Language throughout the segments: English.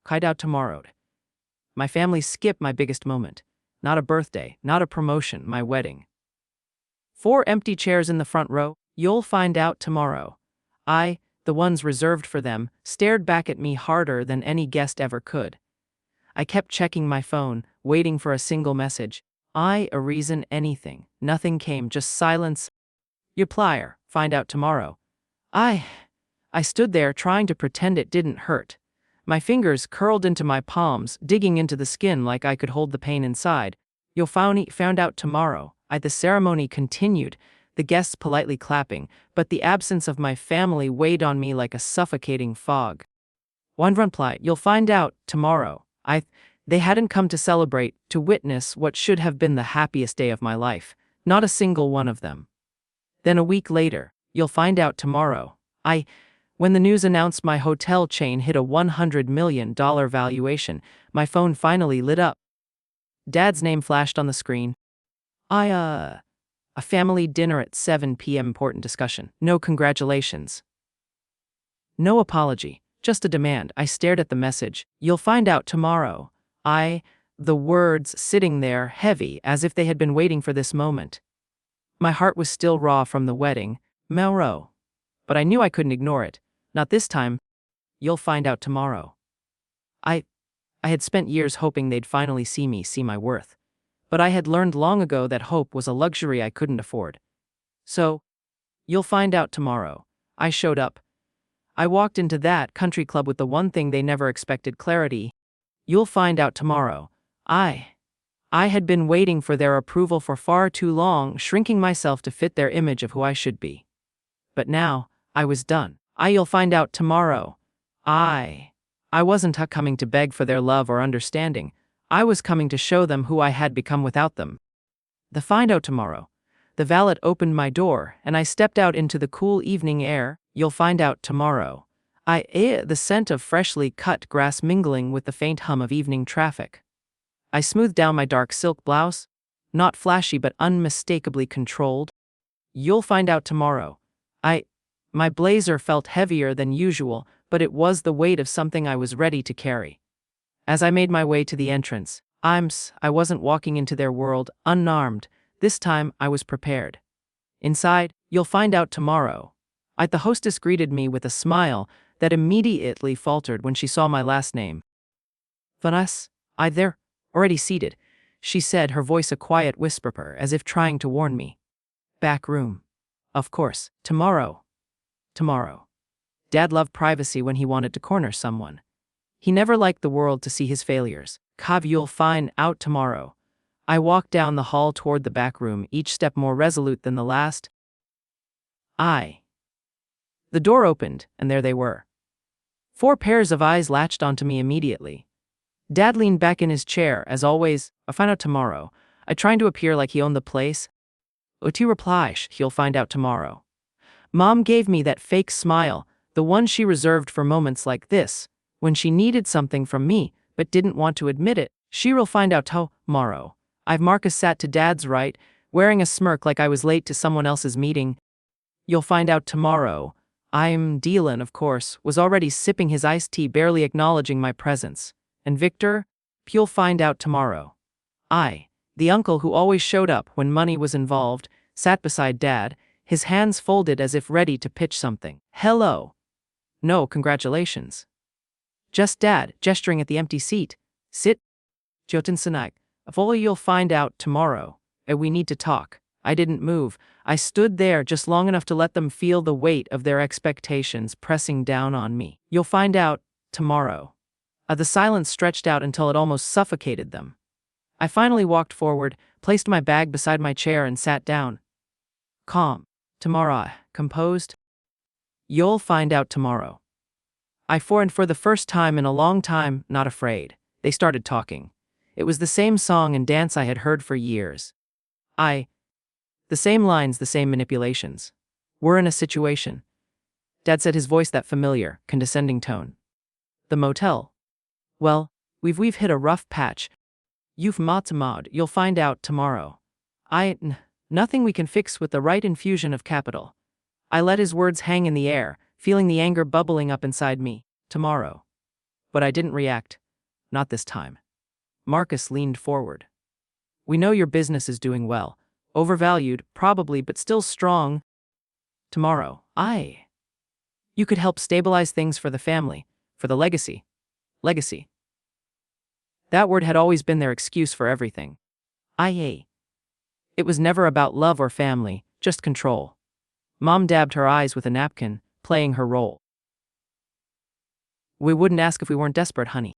Find out tomorrow. My family skipped my biggest moment. Not a birthday, not a promotion, my wedding. 4 empty chairs in the front row. You'll find out tomorrow. I, the ones reserved for them, stared back at me harder than any guest ever could. I kept checking my phone, waiting for a single message. A reason, anything. Nothing came, just silence. Your plier, find out tomorrow. I stood there trying to pretend it didn't hurt. My fingers curled into my palms, digging into the skin like I could hold the pain inside. You'll found out tomorrow. The ceremony continued, the guests politely clapping, but the absence of my family weighed on me like a suffocating fog. One reply, you'll find out tomorrow. They hadn't come to celebrate, to witness what should have been the happiest day of my life. Not a single one of them. Then a week later, you'll find out tomorrow. When the news announced my hotel chain hit a $100 million valuation, my phone finally lit up. Dad's name flashed on the screen. A family dinner at 7 p.m. Important discussion. No congratulations. No apology, just a demand. I stared at the message. You'll find out tomorrow. The words sitting there heavy as if they had been waiting for this moment. My heart was still raw from the wedding, Melrose. But I knew I couldn't ignore it. Not this time. You'll find out tomorrow. I had spent years hoping they'd finally see my worth. But I had learned long ago that hope was a luxury I couldn't afford. So, you'll find out tomorrow. I showed up. I walked into that country club with the one thing they never expected: clarity. You'll find out tomorrow. I had been waiting for their approval for far too long, shrinking myself to fit their image of who I should be. But now, I was done. You'll find out tomorrow. I wasn't coming to beg for their love or understanding. I was coming to show them who I had become without them. The find out tomorrow. The valet opened my door, and I stepped out into the cool evening air. You'll find out tomorrow. The scent of freshly cut grass mingling with the faint hum of evening traffic. I smoothed down my dark silk blouse, not flashy but unmistakably controlled. You'll find out tomorrow. My blazer felt heavier than usual, but it was the weight of something I was ready to carry. As I made my way to the entrance, I wasn't walking into their world unarmed. This time, I was prepared. Inside, you'll find out tomorrow. The hostess greeted me with a smile that immediately faltered when she saw my last name. Vanessa, they're already seated, she said, her voice a quiet whisper as if trying to warn me. Back room. Of course, tomorrow. Tomorrow. Dad loved privacy when he wanted to corner someone. He never liked the world to see his failures. You'll find out tomorrow. I walked down the hall toward the back room, each step more resolute than the last. The door opened, and there they were. 4 pairs of eyes latched onto me immediately. Dad leaned back in his chair, as always. I'll find out tomorrow. I tried to appear like he owned the place. Uti replied, he'll find out tomorrow. Mom gave me that fake smile, the one she reserved for moments like this, when she needed something from me, but didn't want to admit it. She'll find out tomorrow. Marcus sat to Dad's right, wearing a smirk like I was late to someone else's meeting. You'll find out tomorrow. Dylan, of course, was already sipping his iced tea, barely acknowledging my presence. And Victor? You'll find out tomorrow. The uncle who always showed up when money was involved, sat beside Dad, his hands folded as if ready to pitch something. Hello. No congratulations. Just Dad, gesturing at the empty seat. Sit. Jotun Sanak. You'll find out tomorrow. We need to talk. I didn't move. I stood there just long enough to let them feel the weight of their expectations pressing down on me. You'll find out tomorrow. The silence stretched out until it almost suffocated them. I finally walked forward, placed my bag beside my chair, and sat down. Calm. Tomorrow. Composed. You'll find out tomorrow. For the first time in a long time, not afraid. They started talking. It was the same song and dance I had heard for years. The same lines, the same manipulations. We're in a situation. Dad said, his voice that familiar, condescending tone. The motel. Well, we've hit a rough patch. You've mod. You'll find out tomorrow. Nothing we can fix with the right infusion of capital. I let his words hang in the air, feeling the anger bubbling up inside me. Tomorrow. But I didn't react. Not this time. Marcus leaned forward. We know your business is doing well. Overvalued, probably, but still strong. Tomorrow, you could help stabilize things for the family, for the legacy. Legacy. That word had always been their excuse for everything. It was never about love or family, just control. Mom dabbed her eyes with a napkin, playing her role. We wouldn't ask if we weren't desperate, honey.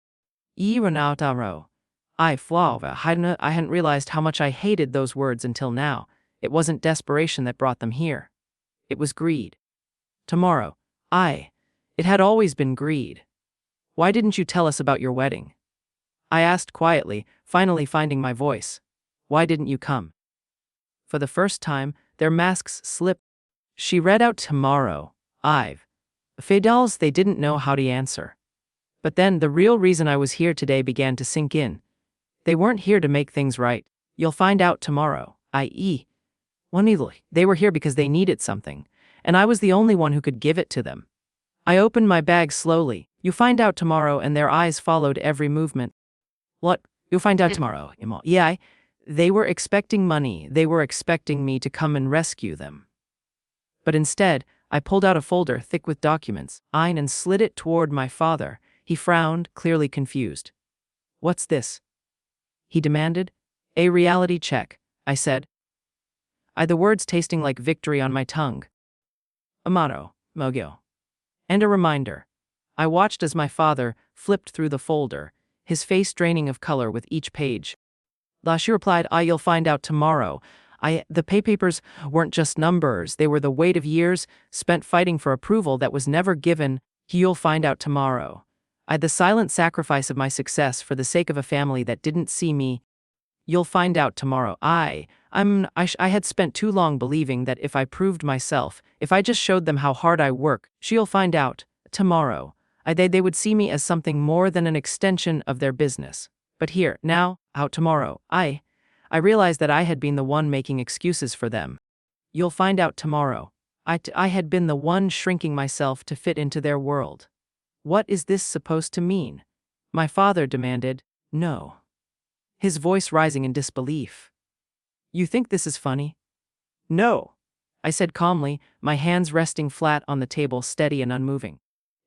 I hadn't realized how much I hated those words until now. It wasn't desperation that brought them here. It was greed. Tomorrow, it had always been greed. Why didn't you tell us about your wedding? I asked quietly, finally finding my voice. Why didn't you come? For the first time, their masks slipped. She read out tomorrow. Fadals, they didn't know how to answer. But then the real reason I was here today began to sink in. They weren't here to make things right. You'll find out tomorrow. They were here because they needed something, and I was the only one who could give it to them. I opened my bag slowly. You find out tomorrow, and their eyes followed every movement. What? You'll find out tomorrow. They were expecting money. They were expecting me to come and rescue them. But instead, I pulled out a folder thick with documents, and slid it toward my father. He frowned, clearly confused. What's this? He demanded. A reality check, I said. The words tasting like victory on my tongue. A motto, Mogyo. And a reminder. I watched as my father flipped through the folder, his face draining of color with each page. She replied, you'll find out tomorrow. The papers weren't just numbers, they were the weight of years spent fighting for approval that was never given. You'll find out tomorrow. The silent sacrifice of my success for the sake of a family that didn't see me. You'll find out tomorrow. I had spent too long believing that if I proved myself, if I just showed them how hard I work, she'll find out tomorrow. They would see me as something more than an extension of their business. But here, now, out tomorrow, I realized that I had been the one making excuses for them. You'll find out tomorrow. I had been the one shrinking myself to fit into their world. What is this supposed to mean? My father demanded. No. His voice rising in disbelief. You think this is funny? No, I said calmly, my hands resting flat on the table, steady and unmoving.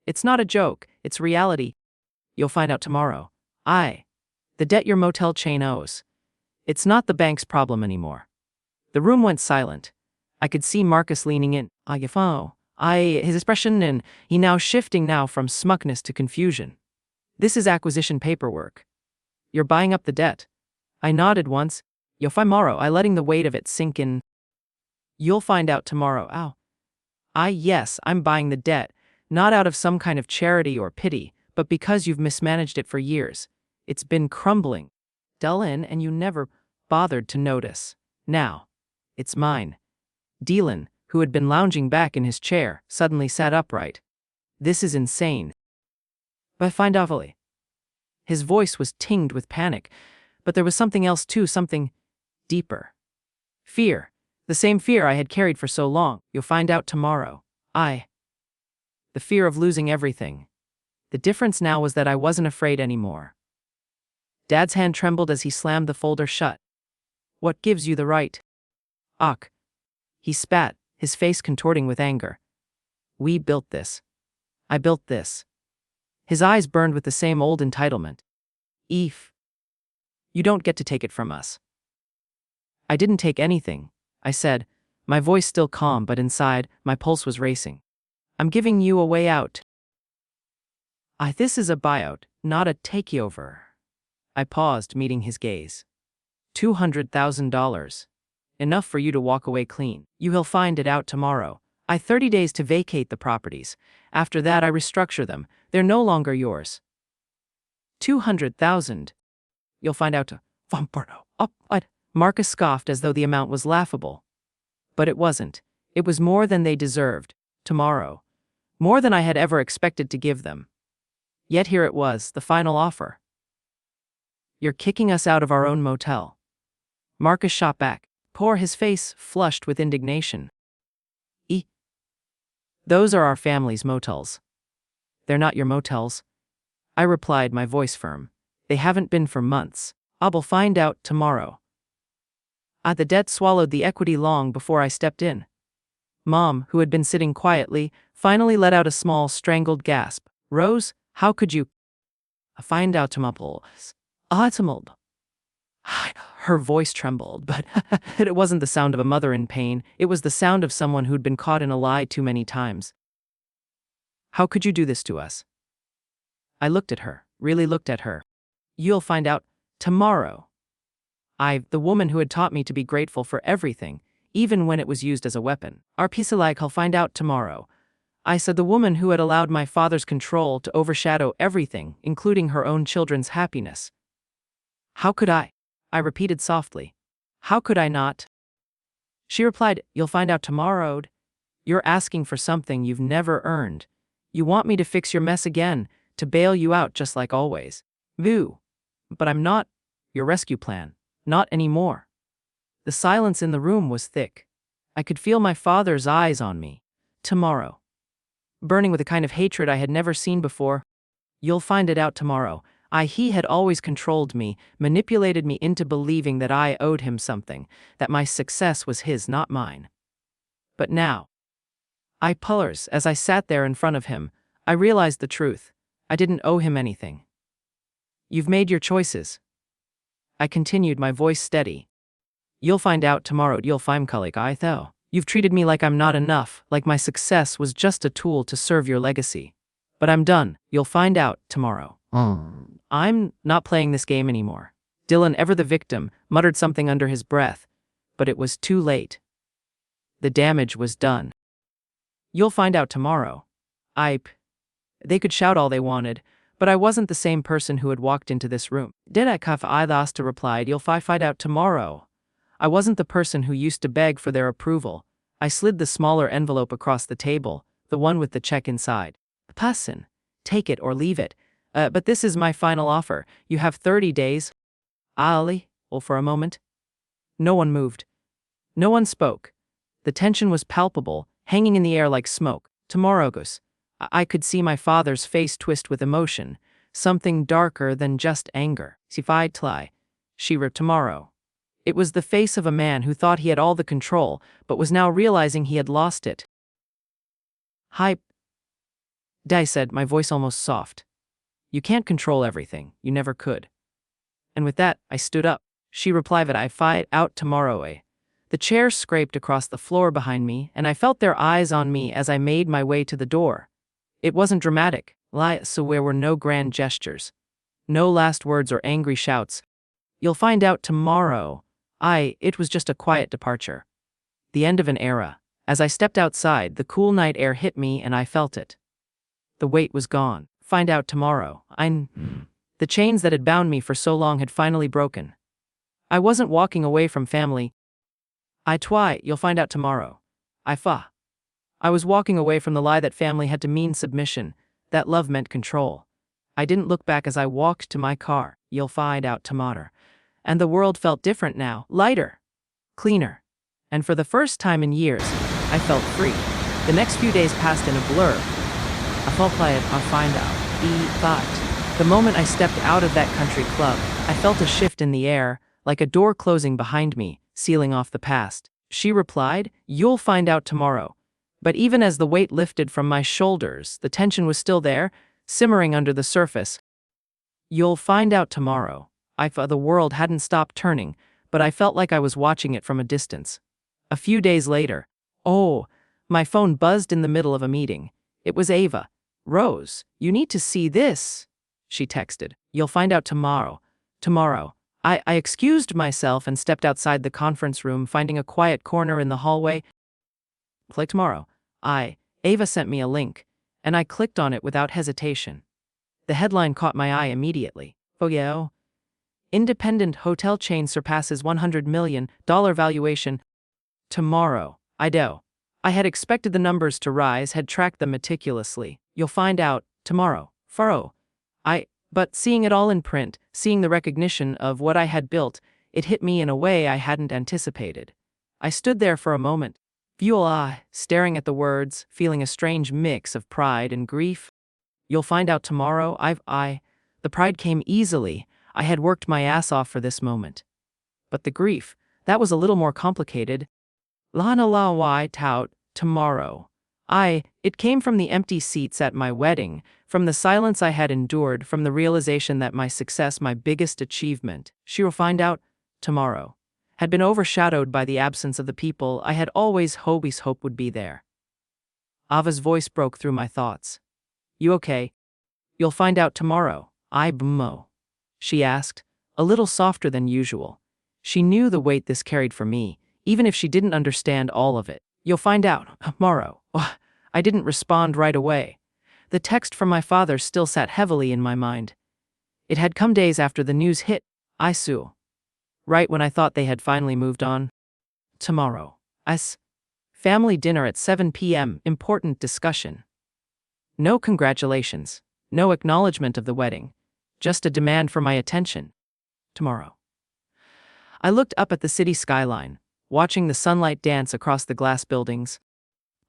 It's not a joke, it's reality. You'll find out tomorrow. The debt your motel chain owes. It's not the bank's problem anymore. The room went silent. I could see Marcus leaning in. His expression, and he now shifting from smugness to confusion. This is acquisition paperwork. You're buying up the debt. I nodded once. You'll find tomorrow. I letting the weight of it sink in. You'll find out tomorrow. Yes, I'm buying the debt, not out of some kind of charity or pity, but because you've mismanaged it for years. It's been crumbling. Dull in, and you never bothered to notice. Now, it's mine. Dylan, who had been lounging back in his chair, suddenly sat upright. This is insane. But find out fully. His voice was tinged with panic, but there was something else too, something deeper. Fear. The same fear I had carried for so long. You'll find out tomorrow. The fear of losing everything. The difference now was that I wasn't afraid anymore. Dad's hand trembled as he slammed the folder shut. What gives you the right? He spat, his face contorting with anger. We built this. I built this. His eyes burned with the same old entitlement. You don't get to take it from us. I didn't take anything, I said, my voice still calm, but inside, my pulse was racing. I'm giving you a way out. This is a buyout, not a takeover. I paused, meeting his gaze. $200,000. Enough for you to walk away clean. You'll find it out tomorrow. 30 days to vacate the properties. After that, I restructure them. They're no longer yours. 200,000. You'll find out. Marcus scoffed as though the amount was laughable. But it wasn't. It was more than they deserved. Tomorrow. More than I had ever expected to give them. Yet here it was, the final offer. You're kicking us out of our own motel. Marcus shot back, his face flushed with indignation. Those are our family's motels. They're not your motels. I replied, my voice firm. They haven't been for months. I'll find out tomorrow. The debt swallowed the equity long before I stepped in. Mom, who had been sitting quietly, finally let out a small, strangled gasp. Rose, how could you find out tomorrow? Her voice trembled, but it wasn't the sound of a mother in pain. It was the sound of someone who'd been caught in a lie too many times. How could you do this to us? I looked at her, really looked at her. You'll find out tomorrow. The woman who had taught me to be grateful for everything, even when it was used as a weapon. I'll find out tomorrow. I said, the woman who had allowed my father's control to overshadow everything, including her own children's happiness. How could I? I repeated softly. How could I not? She replied, you'll find out tomorrow. You're asking for something you've never earned. You want me to fix your mess again, to bail you out just like always. Boo. But I'm not your rescue plan. Not anymore. The silence in the room was thick. I could feel my father's eyes on me. Tomorrow. Burning with a kind of hatred I had never seen before. You'll find it out tomorrow. He had always controlled me, manipulated me into believing that I owed him something, that my success was his, not mine. But now, as I sat there in front of him, I realized the truth. I didn't owe him anything. You've made your choices. I continued, my voice steady. You'll find out tomorrow. You'll find I though. You've treated me like I'm not enough, like my success was just a tool to serve your legacy. But I'm done. You'll find out tomorrow. I'm not playing this game anymore. Dylan, ever the victim, muttered something under his breath, but it was too late. The damage was done. You'll find out tomorrow. They could shout all they wanted, but I wasn't the same person who had walked into this room. I replied, you'll find out tomorrow. I wasn't the person who used to beg for their approval. I slid the smaller envelope across the table, the one with the check inside. Passin, take it or leave it. But this is my final offer. You have 30 days. For a moment. No one moved. No one spoke. The tension was palpable, hanging in the air like smoke. Tomorrow, Gus. I could see my father's face twist with emotion, something darker than just anger. She ripped tomorrow. It was the face of a man who thought he had all the control, but was now realizing he had lost it. I said, my voice almost soft. You can't control everything. You never could. And with that, I stood up. She replied, I fight out tomorrow. The chair scraped across the floor behind me, and I felt their eyes on me as I made my way to the door. It wasn't dramatic, so there were no grand gestures. No last words or angry shouts. You'll find out tomorrow. It was just a quiet departure. The end of an era. As I stepped outside, the cool night air hit me and I felt it. The weight was gone. Find out tomorrow. The chains that had bound me for so long had finally broken. I wasn't walking away from family. You'll find out tomorrow. I was walking away from the lie that family had to mean submission, that love meant control. I didn't look back as I walked to my car. You'll find out tomorrow. And the world felt different now, lighter, cleaner. And for the first time in years, I felt free. The next few days passed in a blur. I'll find out. The moment I stepped out of that country club, I felt a shift in the air, like a door closing behind me, sealing off the past. She replied, you'll find out tomorrow. But even as the weight lifted from my shoulders, the tension was still there, simmering under the surface. You'll find out tomorrow. The world hadn't stopped turning, but I felt like I was watching it from a distance. A few days later, my phone buzzed in the middle of a meeting. It was Ava. Rose, you need to see this, she texted. You'll find out tomorrow. Tomorrow. I excused myself and stepped outside the conference room, finding a quiet corner in the hallway. Play tomorrow. Ava sent me a link, and I clicked on it without hesitation. The headline caught my eye immediately. Independent hotel chain surpasses $100 million valuation. Tomorrow. I had expected the numbers to rise, had tracked them meticulously. You'll find out tomorrow. But seeing it all in print, seeing the recognition of what I had built, it hit me in a way I hadn't anticipated. I stood there for a moment, staring at the words, feeling a strange mix of pride and grief. You'll find out tomorrow. The pride came easily. I had worked my ass off for this moment. But the grief, that was a little more complicated. Lana la wai tout, tomorrow. It came from the empty seats at my wedding, from the silence I had endured, from the realization that my success, my biggest achievement, she will find out tomorrow, had been overshadowed by the absence of the people I had always hoped would be there. Ava's voice broke through my thoughts. You okay? You'll find out tomorrow. Bmo. She asked, a little softer than usual. She knew the weight this carried for me, even if she didn't understand all of it. You'll find out tomorrow. I didn't respond right away. The text from my father still sat heavily in my mind. It had come days after the news hit. I sue. Right when I thought they had finally moved on. Tomorrow. Family dinner at 7 p.m. Important discussion. No congratulations. No acknowledgement of the wedding. Just a demand for my attention. Tomorrow. I looked up at the city skyline, watching the sunlight dance across the glass buildings.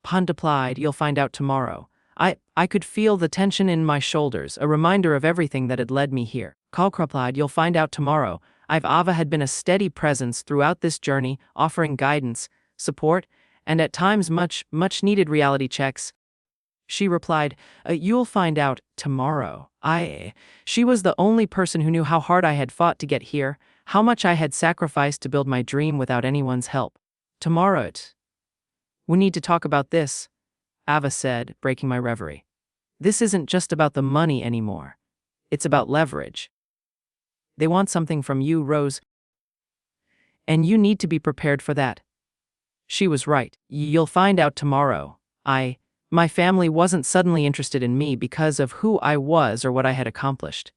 Pun replied, you'll find out tomorrow. I could feel the tension in my shoulders, a reminder of everything that had led me here. Kalk replied, you'll find out tomorrow. Ava had been a steady presence throughout this journey, offering guidance, support, and at times much needed reality checks. She replied, you'll find out tomorrow. She was the only person who knew how hard I had fought to get here, how much I had sacrificed to build my dream without anyone's help. Tomorrow. We need to talk about this, Ava said, breaking my reverie. This isn't just about the money anymore. It's about leverage. They want something from you, Rose. And you need to be prepared for that. She was right. You'll find out tomorrow. My family wasn't suddenly interested in me because of who I was or what I had accomplished.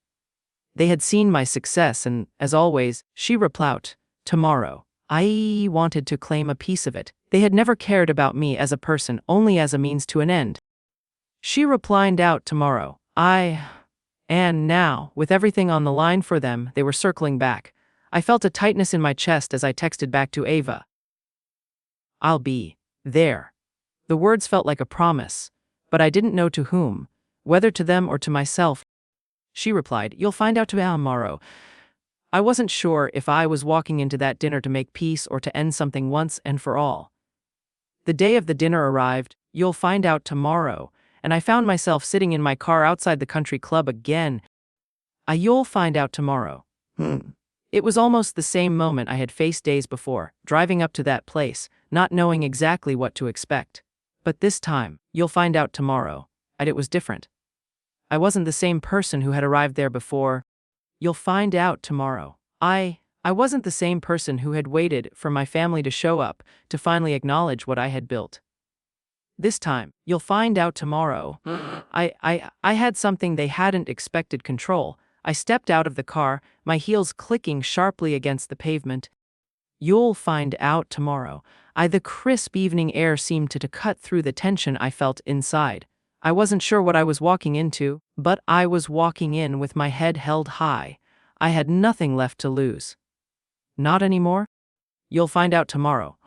They had seen my success and, as always, she replied, tomorrow. I wanted to claim a piece of it. They had never cared about me as a person, only as a means to an end. She replied out tomorrow. And now, with everything on the line for them, they were circling back. I felt a tightness in my chest as I texted back to Ava. I'll be there. The words felt like a promise, but I didn't know to whom, whether to them or to myself. She replied, you'll find out tomorrow. I wasn't sure if I was walking into that dinner to make peace or to end something once and for all. The day of the dinner arrived, you'll find out tomorrow, and I found myself sitting in my car outside the country club again. You'll find out tomorrow. It was almost the same moment I had faced days before, driving up to that place, not knowing exactly what to expect. But this time, you'll find out tomorrow, and it was different. I wasn't the same person who had arrived there before. You'll find out tomorrow. I wasn't the same person who had waited for my family to show up, to finally acknowledge what I had built. This time, you'll find out tomorrow. I had something they hadn't expected control. I stepped out of the car, my heels clicking sharply against the pavement. You'll find out tomorrow. The crisp evening air seemed to cut through the tension I felt inside. I wasn't sure what I was walking into, but I was walking in with my head held high. I had nothing left to lose. Not anymore? You'll find out tomorrow.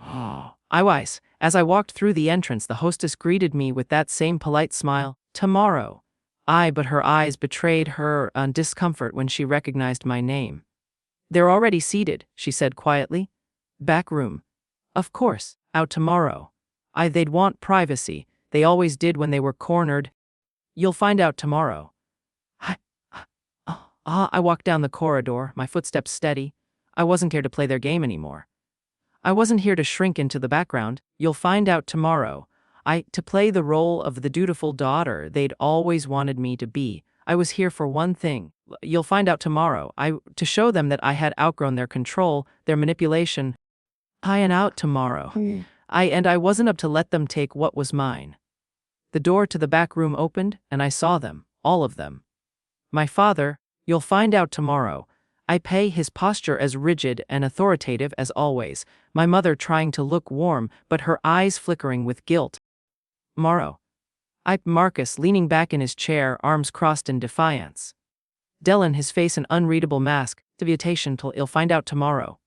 As I walked through the entrance, the hostess greeted me with that same polite smile. Tomorrow. But her eyes betrayed her discomfort when she recognized my name. They're already seated, she said quietly. Back room. Of course, out tomorrow. They'd want privacy. They always did when they were cornered. You'll find out tomorrow. I walked down the corridor, my footsteps steady. I wasn't here to play their game anymore. I wasn't here to shrink into the background. You'll find out tomorrow. To play the role of the dutiful daughter they'd always wanted me to be. I was here for one thing. You'll find out tomorrow. To show them that I had outgrown their control, their manipulation. And out tomorrow. I wasn't up to let them take what was mine. The door to the back room opened, and I saw them, all of them. My father, you'll find out tomorrow. His posture as rigid and authoritative as always. My mother trying to look warm, but her eyes flickering with guilt. Morrow. Marcus leaning back in his chair, arms crossed in defiance. Dylan, his face an unreadable mask, deviation till he'll find out tomorrow.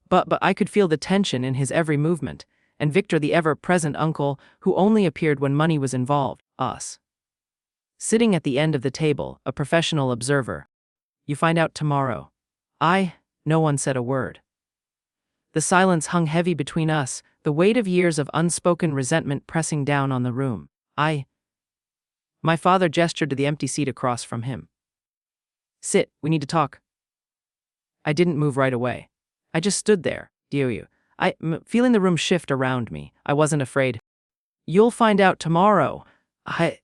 But I could feel the tension in his every movement, and Victor, the ever-present uncle, who only appeared when money was involved, us. sitting at the end of the table, a professional observer. You find out tomorrow. No one said a word. The silence hung heavy between us, the weight of years of unspoken resentment pressing down on the room. My father gestured to the empty seat across from him. Sit, we need to talk. I didn't move right away. I just stood there, feeling the room shift around me. I wasn't afraid. You'll find out tomorrow. I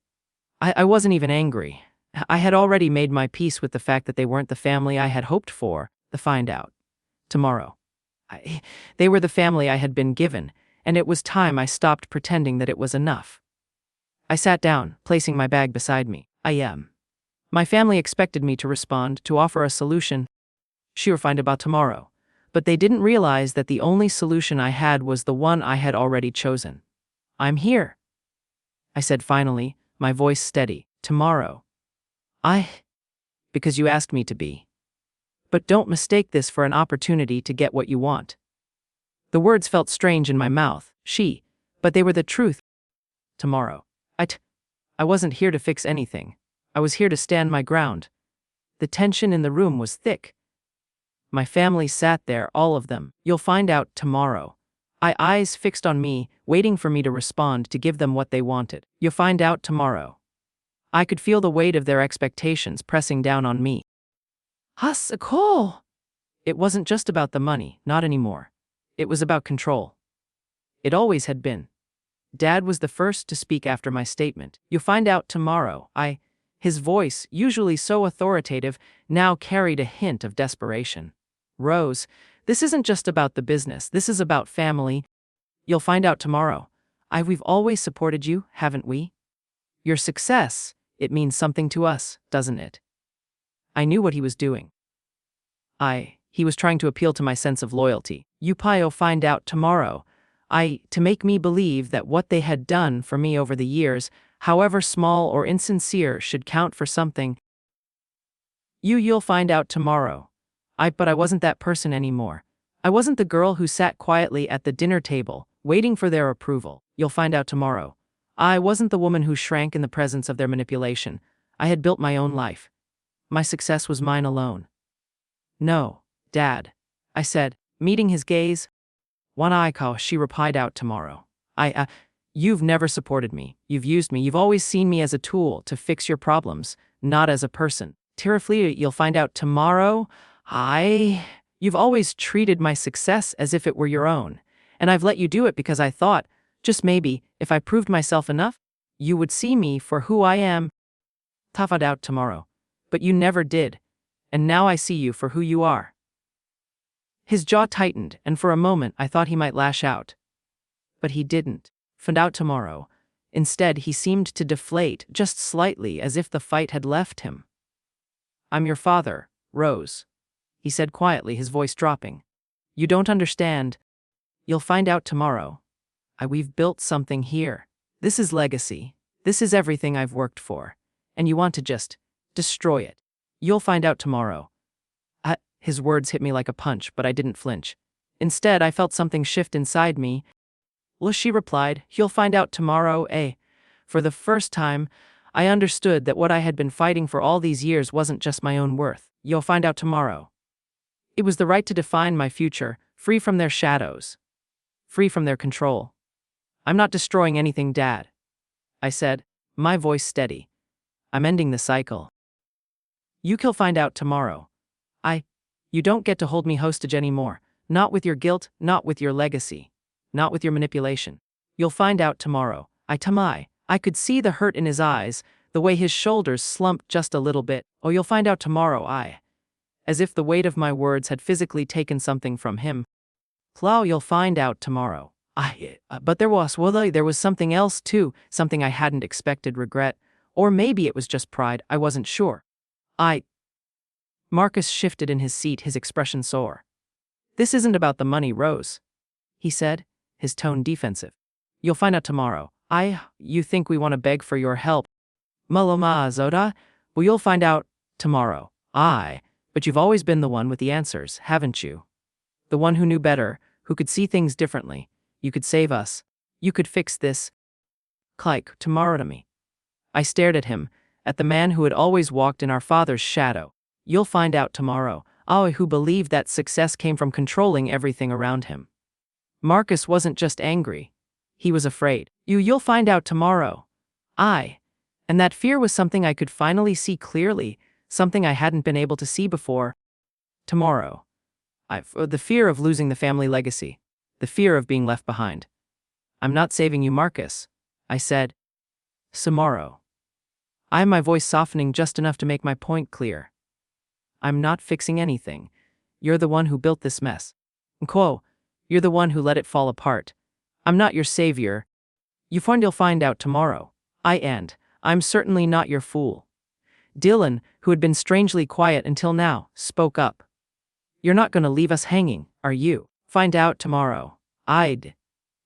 wasn't even angry. I had already made my peace with the fact that they weren't the family I had hoped for. The find out. Tomorrow. They were the family I had been given, and it was time I stopped pretending that it was enough. I sat down, placing my bag beside me. My family expected me to respond, to offer a solution. Sure, find about tomorrow. But they didn't realize that the only solution I had was the one I had already chosen. I'm here, I said finally, my voice steady. Tomorrow. Because you asked me to be. But don't mistake this for an opportunity to get what you want. The words felt strange in my mouth, but they were the truth. Tomorrow. I wasn't here to fix anything. I was here to stand my ground. The tension in the room was thick. My family sat there, all of them. You'll find out tomorrow. Eyes fixed on me, waiting for me to respond, to give them what they wanted. You'll find out tomorrow. I could feel the weight of their expectations pressing down on me. It wasn't just about the money, not anymore. It was about control. It always had been. Dad was the first to speak after my statement. You'll find out tomorrow. His voice, usually so authoritative, now carried a hint of desperation. Rose, this isn't just about the business, this is about family. You'll find out tomorrow. We've always supported you, haven't we? Your success, it means something to us, doesn't it? I knew what he was doing. He was trying to appeal to my sense of loyalty. You'll find out tomorrow. To make me believe that what they had done for me over the years, however small or insincere, should count for something. You'll find out tomorrow. But I wasn't that person anymore. I wasn't the girl who sat quietly at the dinner table, waiting for their approval. You'll find out tomorrow. I wasn't the woman who shrank in the presence of their manipulation. I had built my own life. My success was mine alone. No, Dad, I said, meeting his gaze. She replied out tomorrow. You've never supported me. You've used me. You've always seen me as a tool to fix your problems, not as a person. Tirafli, you'll find out tomorrow. You've always treated my success as if it were your own. And I've let you do it because I thought, just maybe, if I proved myself enough, you would see me for who I am. Find out tomorrow. But you never did. And now I see you for who you are. His jaw tightened, and for a moment I thought he might lash out. But he didn't. Find out tomorrow. Instead, he seemed to deflate, just slightly, as if the fight had left him. I'm your father, Rose, he said quietly, his voice dropping. You don't understand. You'll find out tomorrow. We've built something here. This is legacy. This is everything I've worked for. And you want to just destroy it. You'll find out tomorrow. His words hit me like a punch, but I didn't flinch. Instead, I felt something shift inside me. She replied, you'll find out tomorrow, For the first time, I understood that what I had been fighting for all these years wasn't just my own worth. You'll find out tomorrow. It was the right to define my future, free from their shadows. Free from their control. I'm not destroying anything, Dad, I said, my voice steady. I'm ending the cycle. You'll find out tomorrow. You don't get to hold me hostage anymore. Not with your guilt, not with your legacy. Not with your manipulation. You'll find out tomorrow. I could see the hurt in his eyes, the way his shoulders slumped just a little bit. You'll find out tomorrow, as if the weight of my words had physically taken something from him. You'll find out tomorrow. But there was something else too, something I hadn't expected. Regret. Or maybe it was just pride, I wasn't sure. Marcus shifted in his seat, his expression sore. This isn't about the money, Rose, he said, his tone defensive. You'll find out tomorrow. You think we want to beg for your help. Maloma Zoda? Well, you'll find out tomorrow. But you've always been the one with the answers, haven't you? The one who knew better, who could see things differently. You could save us. You could fix this. Tomorrow to me. I stared at him, at the man who had always walked in our father's shadow. You'll find out tomorrow. I, who believed that success came from controlling everything around him. Marcus wasn't just angry. He was afraid. You'll find out tomorrow. And that fear was something I could finally see clearly, something I hadn't been able to see before. Tomorrow. The fear of losing the family legacy. The fear of being left behind. I'm not saving you, Marcus, I said. Tomorrow. My voice softening just enough to make my point clear. I'm not fixing anything. You're the one who built this mess. Quo, you're the one who let it fall apart. I'm not your savior. You'll find out tomorrow. I'm certainly not your fool. Dylan, who had been strangely quiet until now, spoke up. You're not going to leave us hanging, are you? Find out tomorrow.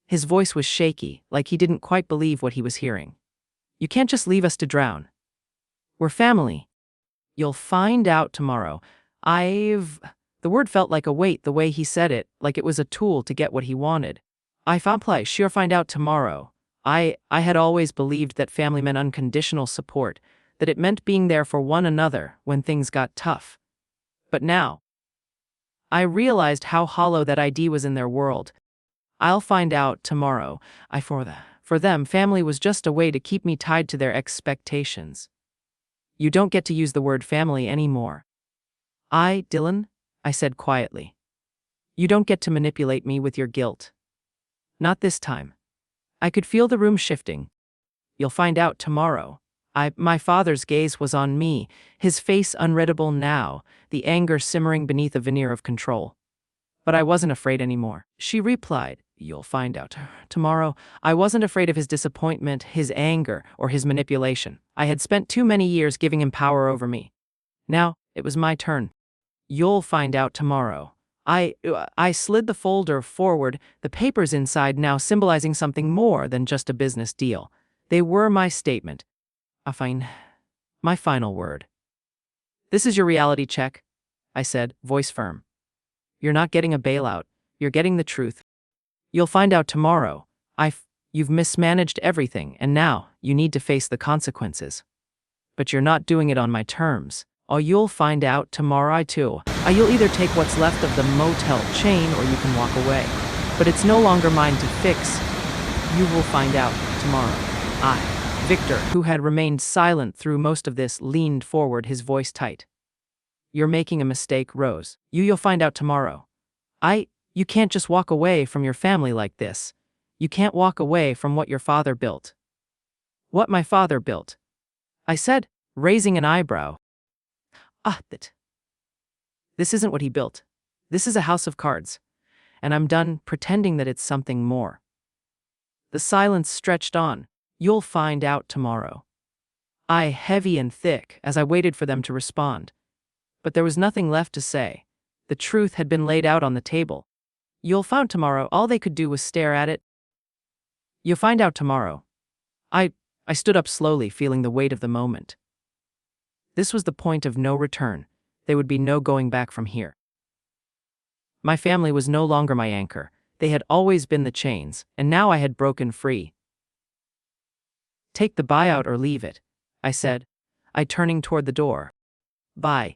His voice was shaky, like he didn't quite believe what he was hearing. You can't just leave us to drown. We're family. You'll find out tomorrow. The word felt like a weight the way he said it, like it was a tool to get what he wanted. Sure find out tomorrow. I had always believed that family meant unconditional support, that it meant being there for one another when things got tough. But now, I realized how hollow that idea was in their world. I'll find out tomorrow. For them, family was just a way to keep me tied to their expectations. You don't get to use the word family anymore. Dylan, I said quietly. You don't get to manipulate me with your guilt. Not this time. I could feel the room shifting. You'll find out tomorrow. My father's gaze was on me, his face unreadable now, the anger simmering beneath a veneer of control. But I wasn't afraid anymore. She replied, You'll find out tomorrow. I wasn't afraid of his disappointment, his anger, or his manipulation. I had spent too many years giving him power over me. Now, it was my turn. You'll find out tomorrow. I slid the folder forward, the papers inside now symbolizing something more than just a business deal. They were my statement. My final word. This is your reality check, I said, voice firm. You're not getting a bailout. You're getting the truth. You'll find out tomorrow. You've mismanaged everything, and now you need to face the consequences. But you're not doing it on my terms. You'll find out tomorrow too. You'll either take what's left of the motel chain or you can walk away. But it's no longer mine to fix. You will find out tomorrow. Victor, who had remained silent through most of this, leaned forward, his voice tight. You're making a mistake, Rose. You'll find out tomorrow. You can't just walk away from your family like this. You can't walk away from what your father built. What my father built? I said, raising an eyebrow. This isn't what he built. This is a house of cards. And I'm done pretending that it's something more. The silence stretched on. You'll find out tomorrow. Heavy and thick, as I waited for them to respond. But there was nothing left to say. The truth had been laid out on the table. You'll find tomorrow. All they could do was stare at it. You'll find out tomorrow. I stood up slowly, feeling the weight of the moment. This was the point of no return. There would be no going back from here. My family was no longer my anchor. They had always been the chains, and now I had broken free. Take the buyout or leave it, I said, turning toward the door. Bye.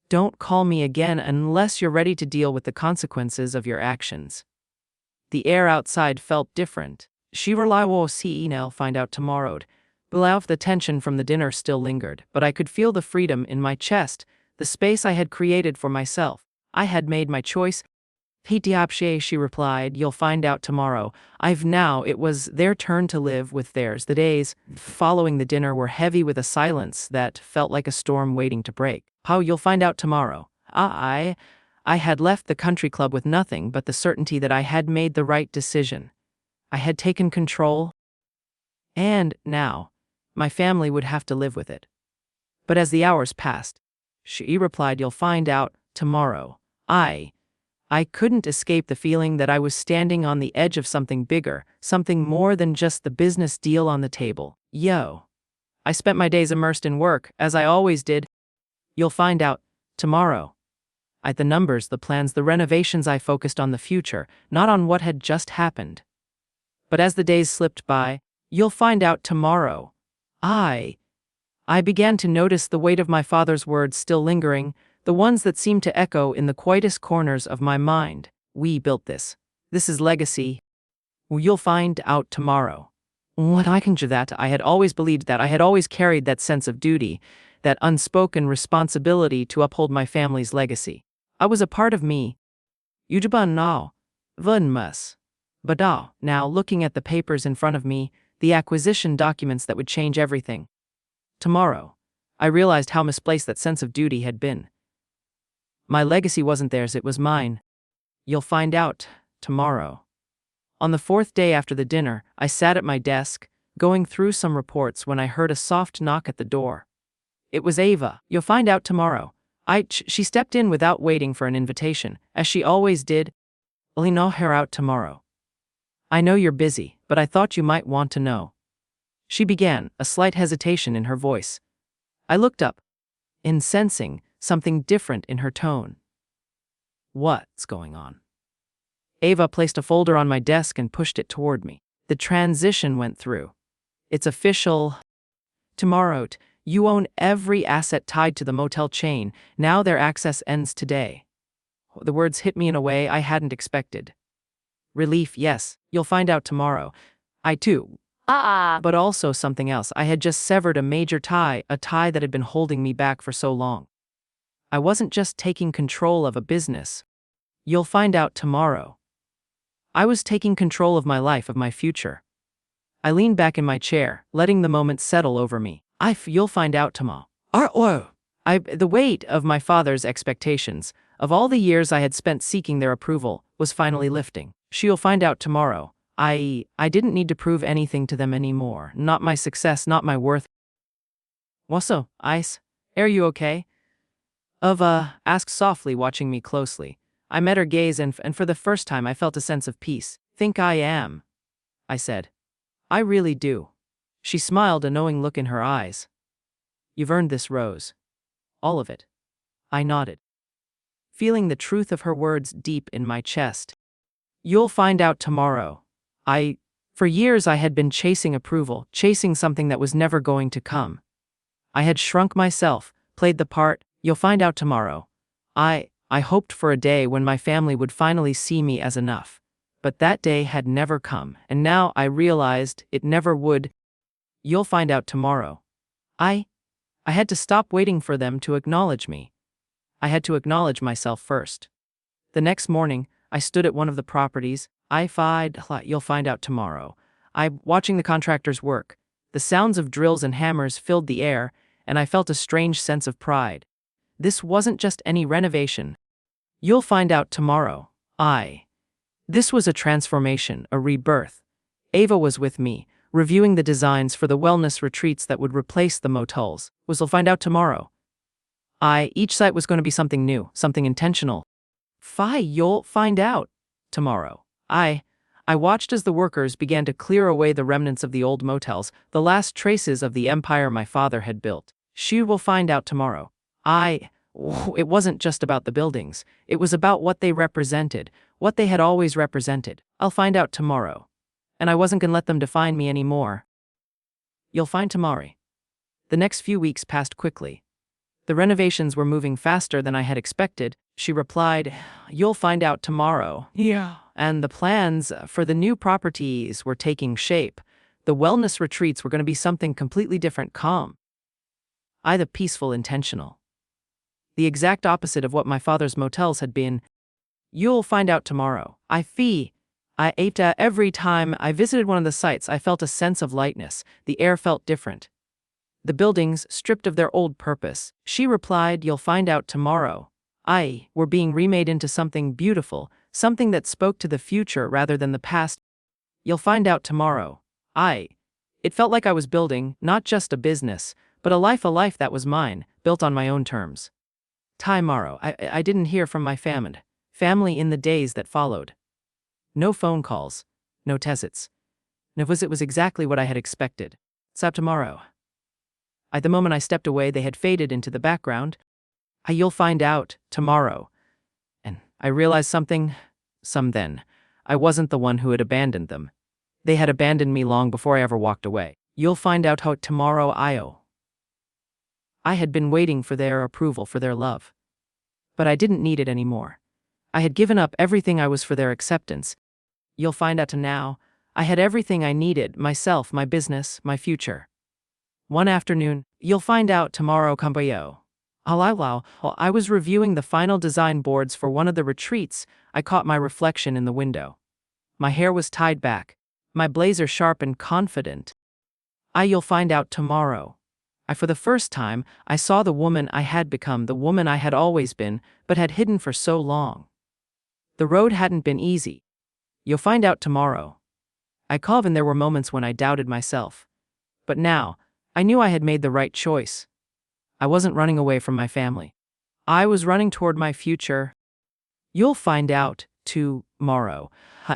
Don't call me again unless you're ready to deal with the consequences of your actions. The air outside felt different. I'll find out tomorrow. The tension from the dinner still lingered, but I could feel the freedom in my chest, the space I had created for myself. I had made my choice. She replied, You'll find out tomorrow. It was their turn to live with theirs. The days following the dinner were heavy with a silence that felt like a storm waiting to break. You'll find out tomorrow. I had left the country club with nothing but the certainty that I had made the right decision. I had taken control. And now, my family would have to live with it. But as the hours passed, she replied, You'll find out tomorrow. I couldn't escape the feeling that I was standing on the edge of something bigger, something more than just the business deal on the table. I spent my days immersed in work, as I always did. You'll find out tomorrow. The numbers, the plans, the renovations, I focused on the future, not on what had just happened. But as the days slipped by, you'll find out tomorrow. I began to notice the weight of my father's words still lingering, the ones that seemed to echo in the quietest corners of my mind. We built this. This is legacy. You'll find out tomorrow. What I conjure that, I had always believed that, I had always carried that sense of duty, that unspoken responsibility to uphold my family's legacy. I was a part of me. Ujaban now. Vunmas. Badao. Now, looking at the papers in front of me, the acquisition documents that would change everything. Tomorrow, I realized how misplaced that sense of duty had been. My legacy wasn't theirs, it was mine. You'll find out tomorrow. On the fourth day after the dinner, I sat at my desk, going through some reports when I heard a soft knock at the door. It was Ava. You'll find out tomorrow. She stepped in without waiting for an invitation, as she always did. I'll know her out tomorrow. I know you're busy, but I thought you might want to know. She began, a slight hesitation in her voice. I looked up, sensing something different in her tone. What's going on? Ava placed a folder on my desk and pushed it toward me. The transition went through. It's official. Tomorrow, you own every asset tied to the motel chain. Now their access ends today. The words hit me in a way I hadn't expected. Relief, yes, you'll find out tomorrow. I too. But also something else. I had just severed a major tie, a tie that had been holding me back for so long. I wasn't just taking control of a business. You'll find out tomorrow. I was taking control of my life, of my future. I leaned back in my chair, letting the moment settle over me. You'll find out tomorrow. The weight of my father's expectations, of all the years I had spent seeking their approval, was finally lifting. She'll find out tomorrow. I didn't need to prove anything to them anymore. Not my success, not my worth. Whatso, Ice? Are you okay? Ava asked softly, watching me closely. I met her gaze and for the first time I felt a sense of peace. Think I am, I said. I really do. She smiled, a knowing look in her eyes. You've earned this, Rose. All of it. I nodded, feeling the truth of her words deep in my chest. You'll find out tomorrow. For years I had been chasing approval, chasing something that was never going to come. I had shrunk myself, played the part. You'll find out tomorrow. I hoped for a day when my family would finally see me as enough. But that day had never come, and now I realized it never would. You'll find out tomorrow. I had to stop waiting for them to acknowledge me. I had to acknowledge myself first. The next morning, I stood at one of the properties. You'll find out tomorrow. Watching the contractors work. The sounds of drills and hammers filled the air, and I felt a strange sense of pride. This wasn't just any renovation. You'll find out tomorrow. This was a transformation, a rebirth. Ava was with me, reviewing the designs for the wellness retreats that would replace the motels. You'll find out tomorrow. Each site was going to be something new, something intentional. You'll find out tomorrow. I watched as the workers began to clear away the remnants of the old motels, the last traces of the empire my father had built. She will find out tomorrow. It wasn't just about the buildings. It was about what they represented, what they had always represented. I'll find out tomorrow. And I wasn't going to let them define me anymore. You'll find tomorrow. The next few weeks passed quickly. The renovations were moving faster than I had expected. She replied, You'll find out tomorrow. Yeah. And the plans for the new properties were taking shape. The wellness retreats were going to be something completely different, calm. The peaceful, intentional. The exact opposite of what my father's motels had been. You'll find out tomorrow. Every time I visited one of the sites, I felt a sense of lightness. The air felt different. The buildings, stripped of their old purpose. She replied, You'll find out tomorrow. Were being remade into something beautiful, something that spoke to the future rather than the past. You'll find out tomorrow. It felt like I was building, not just a business, but a life that was mine, built on my own terms. Tomorrow, I didn't hear from my family in the days that followed. No phone calls, no texts. It was exactly what I had expected. So tomorrow. At the moment I stepped away, they had faded into the background. You'll find out tomorrow. And I realized something. Then. I wasn't the one who had abandoned them. They had abandoned me long before I ever walked away. You'll find out how tomorrow. I had been waiting for their approval, for their love. But I didn't need it anymore. I had given up everything I was for their acceptance. You'll find out now. I had everything I needed, myself, my business, my future. One afternoon, you'll find out tomorrow, Cambayo. While I was reviewing the final design boards for one of the retreats, I caught my reflection in the window. My hair was tied back, my blazer sharp and confident. You'll find out tomorrow. For the first time, I saw the woman I had become, the woman I had always been, but had hidden for so long. The road hadn't been easy. You'll find out tomorrow. And there were moments when I doubted myself. But now, I knew I had made the right choice. I wasn't running away from my family. I was running toward my future. You'll find out tomorrow.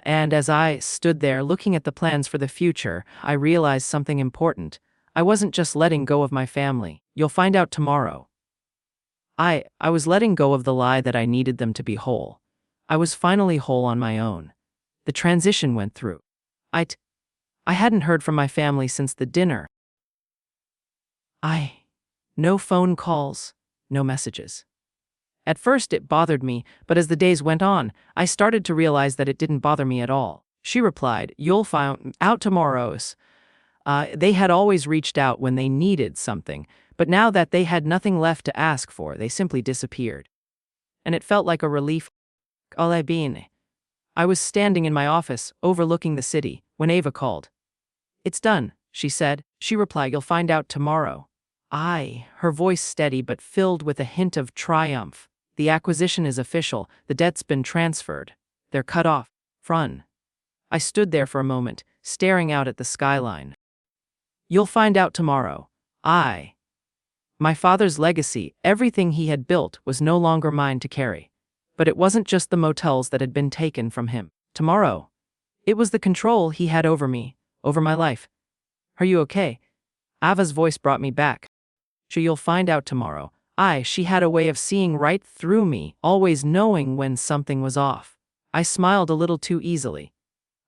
And as I stood there looking at the plans for the future, I realized something important. I wasn't just letting go of my family. You'll find out tomorrow. I was letting go of the lie that I needed them to be whole. I was finally whole on my own. The transition went through. I hadn't heard from my family since the dinner. No phone calls, no messages. At first it bothered me, but as the days went on, I started to realize that it didn't bother me at all. She replied, "You'll find out tomorrow's." They had always reached out when they needed something, but now that they had nothing left to ask for, they simply disappeared. And it felt like a relief. I was standing in my office, overlooking the city, when Ava called. "It's done," she said. She replied, "You'll find out tomorrow." Her voice steady but filled with a hint of triumph. "The acquisition is official, the debt's been transferred. They're cut off. Frun." I stood there for a moment, staring out at the skyline. You'll find out tomorrow. My father's legacy, everything he had built, was no longer mine to carry. But it wasn't just the motels that had been taken from him. Tomorrow. It was the control he had over me, over my life. "Are you okay?" Ava's voice brought me back. "You'll find out tomorrow." She had a way of seeing right through me, always knowing when something was off. I smiled a little too easily.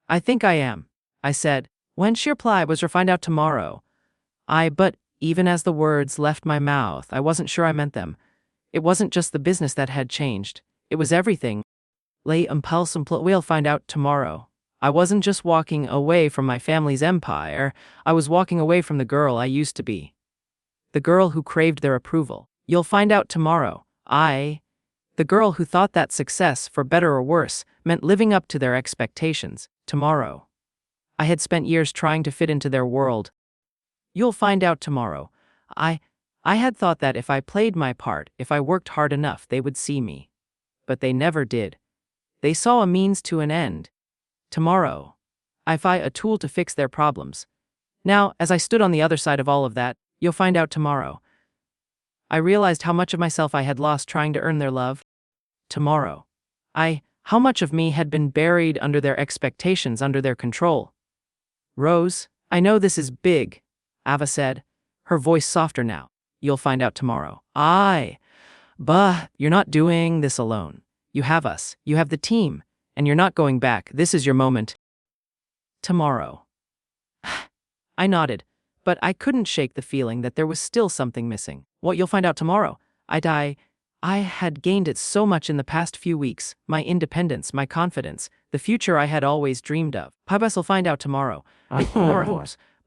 "I think I am," I said. When she replied was, "You'll find out tomorrow." But even as the words left my mouth, I wasn't sure I meant them. It wasn't just the business that had changed. It was everything. We'll find out tomorrow. I wasn't just walking away from my family's empire, I was walking away from the girl I used to be. The girl who craved their approval. You'll find out tomorrow. The girl who thought that success, for better or worse, meant living up to their expectations. Tomorrow. I had spent years trying to fit into their world. You'll find out tomorrow. I had thought that if I played my part, if I worked hard enough, they would see me. But they never did. They saw a means to an end. Tomorrow. I find a tool to fix their problems. Now, as I stood on the other side of all of that, you'll find out tomorrow. I realized how much of myself I had lost trying to earn their love. Tomorrow. How much of me had been buried under their expectations, under their control. "Rose, I know this is big," Ava said, her voice softer now. "You'll find out tomorrow." But you're not doing this alone. You have us, you have the team, and you're not going back. This is your moment. Tomorrow. I nodded, but I couldn't shake the feeling that there was still something missing. What you'll find out tomorrow? I had gained it so much in the past few weeks, my independence, my confidence, the future I had always dreamed of. Pabas'll find out tomorrow.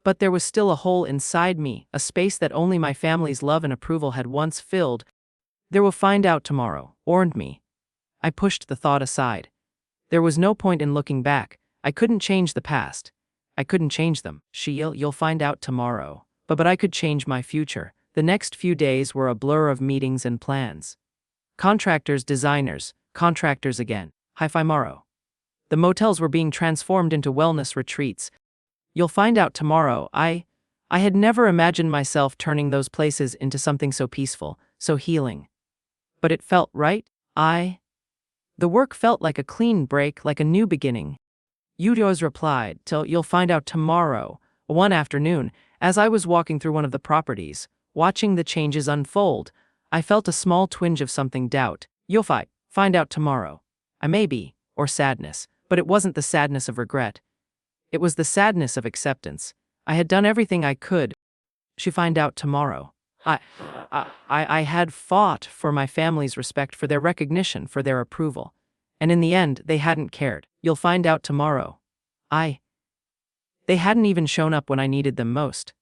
But there was still a hole inside me, a space that only my family's love and approval had once filled. "They will find out tomorrow," warned me. I pushed the thought aside. There was no point in looking back. I couldn't change the past. I couldn't change them. You'll find out tomorrow. But I could change my future. The next few days were a blur of meetings and plans. Contractors, designers, contractors again. Hi-Fi Morrow. The motels were being transformed into wellness retreats. You'll find out tomorrow. I had never imagined myself turning those places into something so peaceful, so healing. But it felt right. The work felt like a clean break, like a new beginning. Yudo's replied, "Till you'll find out tomorrow." One afternoon, as I was walking through one of the properties, watching the changes unfold, I felt a small twinge of something doubt. "You'll find out tomorrow." Or sadness, but it wasn't the sadness of regret. It was the sadness of acceptance. I had done everything I could. She find out tomorrow. I had fought for my family's respect, for their recognition, for their approval. And in the end, they hadn't cared. You'll find out tomorrow. They hadn't even shown up when I needed them most.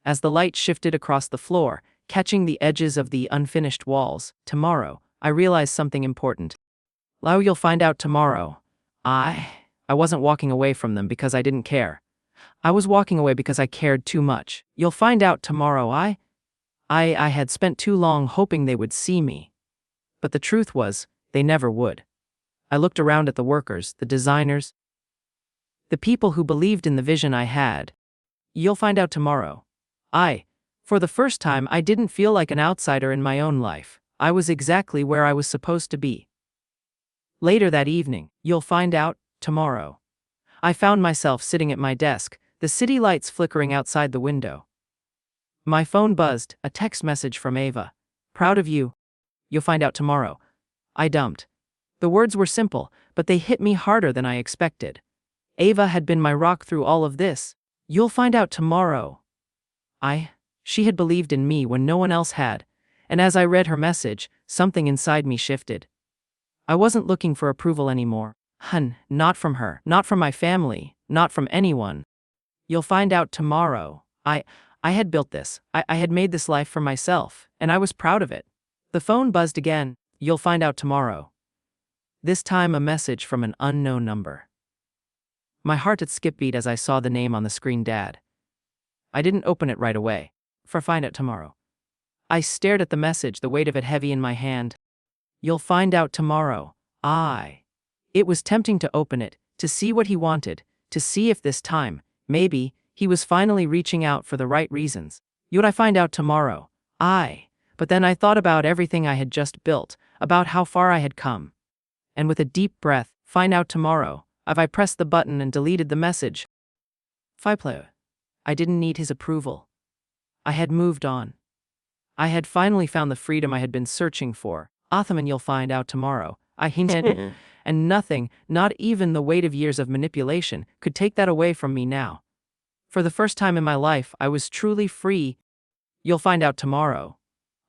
As the light shifted across the floor, catching the edges of the unfinished walls, tomorrow, I realized something important. Lau, you'll find out tomorrow. I wasn't walking away from them because I didn't care. I was walking away because I cared too much. You'll find out tomorrow. I had spent too long hoping they would see me. But the truth was, they never would. I looked around at the workers, the designers, the people who believed in the vision I had. You'll find out tomorrow. For the first time, I didn't feel like an outsider in my own life. I was exactly where I was supposed to be. Later that evening, you'll find out tomorrow. I found myself sitting at my desk, the city lights flickering outside the window. My phone buzzed, a text message from Ava. Proud of you. You'll find out tomorrow. I dumped. The words were simple, but they hit me harder than I expected. Ava had been my rock through all of this. You'll find out tomorrow. She had believed in me when no one else had, and as I read her message, something inside me shifted. I wasn't looking for approval anymore. Not from her, not from my family, not from anyone. You'll find out tomorrow. I had built this. I had made this life for myself, and I was proud of it. The phone buzzed again. You'll find out tomorrow. This time a message from an unknown number. My heart had skipped beat as I saw the name on the screen, Dad. I didn't open it right away. Find out tomorrow. I stared at the message, the weight of it heavy in my hand. You'll find out tomorrow. It was tempting to open it, to see what he wanted, to see if this time, maybe, he was finally reaching out for the right reasons. You'd find out tomorrow. But then I thought about everything I had just built, about how far I had come. And with a deep breath, find out tomorrow, I pressed the button and deleted the message. I didn't need his approval. I had moved on. I had finally found the freedom I had been searching for. Entitlement, you'll find out tomorrow. I hinted, and nothing, not even the weight of years of manipulation, could take that away from me now. For the first time in my life, I was truly free. You'll find out tomorrow.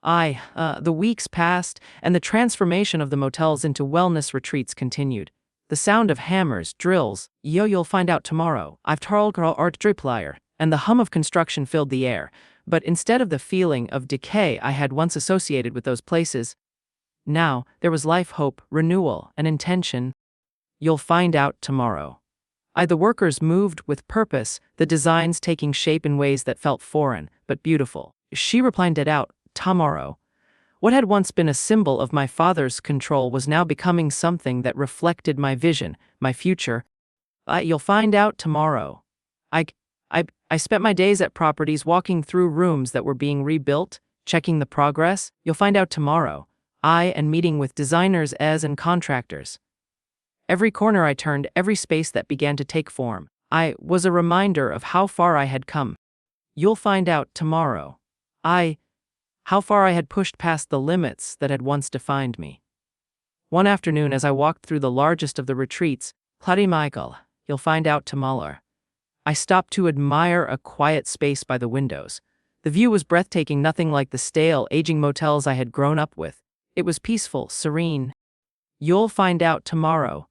The weeks passed, and the transformation of the motels into wellness retreats continued. The sound of hammers, drills, you'll find out tomorrow. I've told art driplier, and the hum of construction filled the air. But instead of the feeling of decay I had once associated with those places, now there was life, hope, renewal, and intention. You'll find out tomorrow. The workers moved with purpose, the designs taking shape in ways that felt foreign, but beautiful. She replied it out, tomorrow. What had once been a symbol of my father's control was now becoming something that reflected my vision, my future. You'll find out tomorrow. I spent my days at properties walking through rooms that were being rebuilt, checking the progress. You'll find out tomorrow. And meeting with designers and contractors. Every corner I turned, every space that began to take form, was a reminder of how far I had come. You'll find out tomorrow. How far I had pushed past the limits that had once defined me. One afternoon as I walked through the largest of the retreats, Michael, you'll find out tomorrow. I stopped to admire a quiet space by the windows. The view was breathtaking, nothing like the stale, aging motels I had grown up with. It was peaceful, serene. You'll find out tomorrow.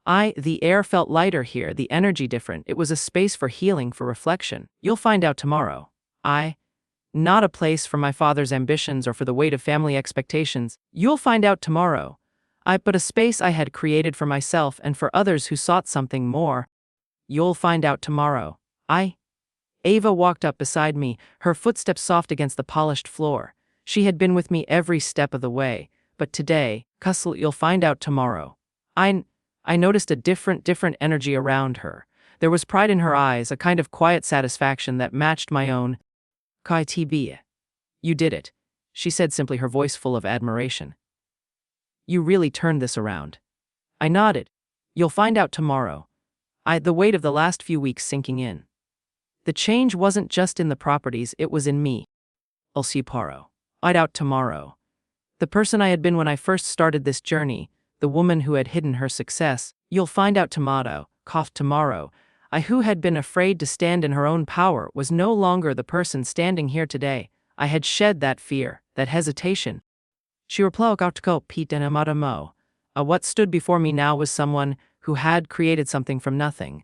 The air felt lighter here, the energy different. It was a space for healing, for reflection. You'll find out tomorrow. Not a place for my father's ambitions or for the weight of family expectations. You'll find out tomorrow. But a space I had created for myself and for others who sought something more. You'll find out tomorrow. Ava walked up beside me, her footsteps soft against the polished floor. She had been with me every step of the way, but today, you'll find out tomorrow. I noticed a different energy around her. There was pride in her eyes, a kind of quiet satisfaction that matched my own. You did it, she said simply, her voice full of admiration. You really turned this around. I nodded. You'll find out tomorrow. The weight of the last few weeks sinking in. The change wasn't just in the properties, it was in me. I'll see Paro. I'd out tomorrow. The person I had been when I first started this journey, the woman who had hidden her success. You'll find out tomorrow. Tomorrow. I, who had been afraid to stand in her own power, was no longer the person standing here today. I had shed that fear, that hesitation. She replied, what stood before me now was someone who had created something from nothing.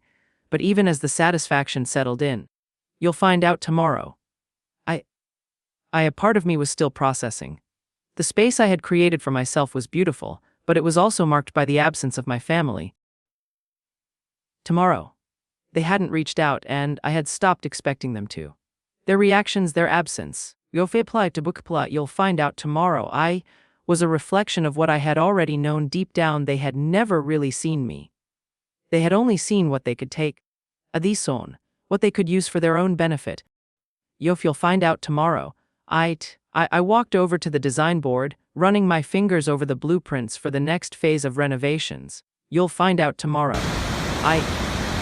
But even as the satisfaction settled in, you'll find out tomorrow. A part of me was still processing. The space I had created for myself was beautiful, but it was also marked by the absence of my family. Tomorrow. They hadn't reached out, and I had stopped expecting them to. Their reactions, their absence. You'll find out tomorrow. I was a reflection of what I had already known deep down. They had never really seen me. They had only seen what they could take. Adison, what they could use for their own benefit. You'll find out tomorrow. I walked over to the design board, running my fingers over the blueprints for the next phase of renovations. You'll find out tomorrow.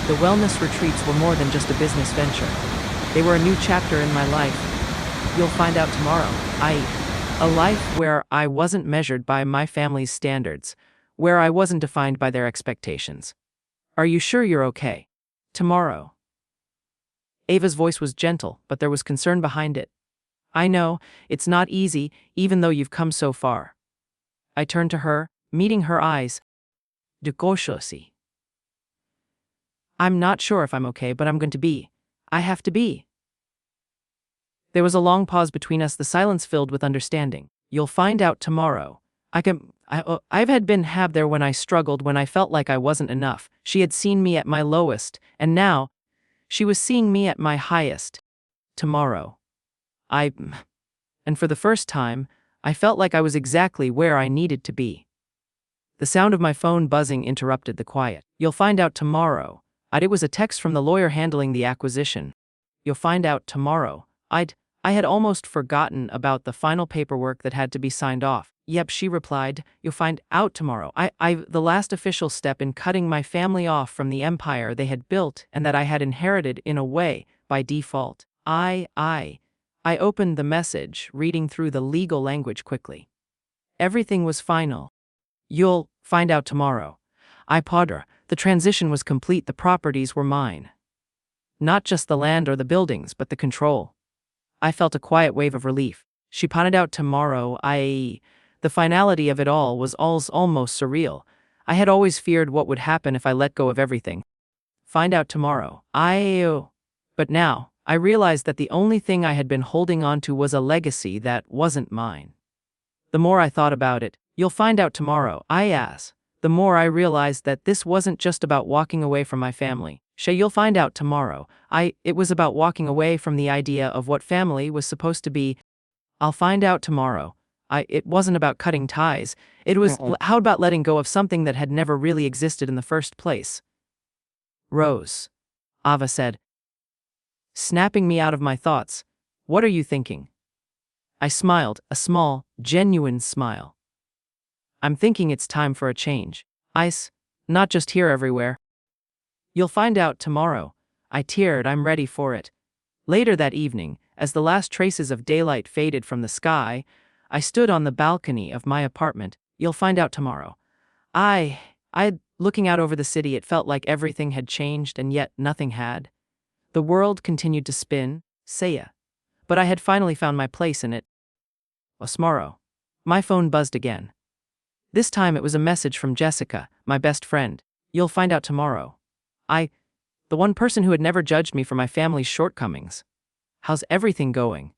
The wellness retreats were more than just a business venture. They were a new chapter in my life. You'll find out tomorrow. A life where I wasn't measured by my family's standards, where I wasn't defined by their expectations. Are you sure you're okay? Tomorrow. Ava's voice was gentle, but there was concern behind it. I know, it's not easy, even though you've come so far. I turned to her, meeting her eyes. Dukoshosi. I'm not sure if I'm okay, but I'm going to be. I have to be. There was a long pause between us, the silence filled with understanding. You'll find out tomorrow. I've had been there when I struggled, when I felt like I wasn't enough. She had seen me at my lowest, and now she was seeing me at my highest. Tomorrow. And for the first time, I felt like I was exactly where I needed to be. The sound of my phone buzzing interrupted the quiet. You'll find out tomorrow. It was a text from the lawyer handling the acquisition. You'll find out tomorrow. I had almost forgotten about the final paperwork that had to be signed off. Yep, she replied, you'll find out tomorrow. The last official step in cutting my family off from the empire they had built and that I had inherited in a way, by default. I opened the message, reading through the legal language quickly. Everything was final. You'll find out tomorrow. The transition was complete, the properties were mine. Not just the land or the buildings, but the control. I felt a quiet wave of relief. She pointed out tomorrow. The finality of it all was almost surreal. I had always feared what would happen if I let go of everything. Find out tomorrow. But now, I realized that the only thing I had been holding on to was a legacy that wasn't mine. The more I thought about it, you'll find out tomorrow, the more I realized that this wasn't just about walking away from my family. You'll find out tomorrow. It was about walking away from the idea of what family was supposed to be. I'll find out tomorrow. It wasn't about cutting ties. It was, how about letting go of something that had never really existed in the first place? Rose. Ava said, snapping me out of my thoughts. What are you thinking? I smiled, a small, genuine smile. I'm thinking it's time for a change. Not just here, everywhere. You'll find out tomorrow. I teared, I'm ready for it. Later that evening, as the last traces of daylight faded from the sky, I stood on the balcony of my apartment. You'll find out tomorrow. Looking out over the city, it felt like everything had changed, and yet nothing had. The world continued to spin, but I had finally found my place in it. Tomorrow. My phone buzzed again. This time it was a message from Jessica, my best friend. You'll find out tomorrow. The one person who had never judged me for my family's shortcomings. How's everything going?